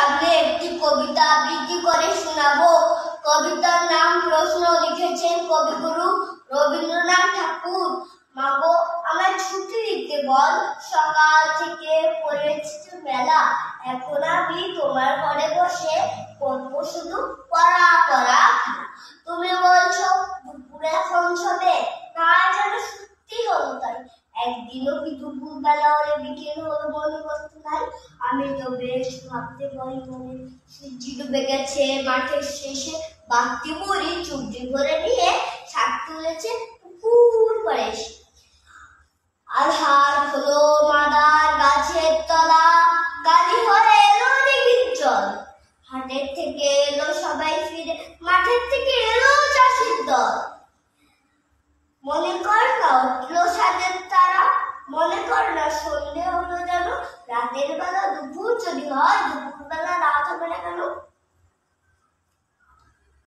সামনে একটি কবিতা আবৃত্তি করে শোনাবো। কবিতার নাম প্রশ্ন, লিখেছেন কবিগুরু রবীন্দ্রনাথ ঠাকুর। মাগো আমায় ছুটি দিতে বল, সকাল থেকে পড়েছি মেলা, এখন আমি তোমার ঘরে বসে পড়বো শুধু পড়া পড়া। তুমি বলছো দুপুর এখন ছবে, না যেন সত্যি হলো তাই। একদিনও কি দুপুর বেলা হলে বিকেল হলো মনে করতে নাই। আমি তো বেশ ভাবতে পারি মনে, সূর্য ডুবে গেছে মাঠের শেষে, বাতি মুড়ি চুবড়ি করে নিয়ে শাক তুলেছে পুকুর পাড়ে এসে। আধার হলো মাদার গাছের তলা, গাড়ি হয়ে এলো দিঘির জল, হাটের থেকে এলো সবাই ফিরে, মাঠের থেকে এলো চাষির দল। মনে কর না উঠলো সাজের তারা, মনে কর না সন্ধে হলো যেন, রাতের বেলা দুপুর যদি হয়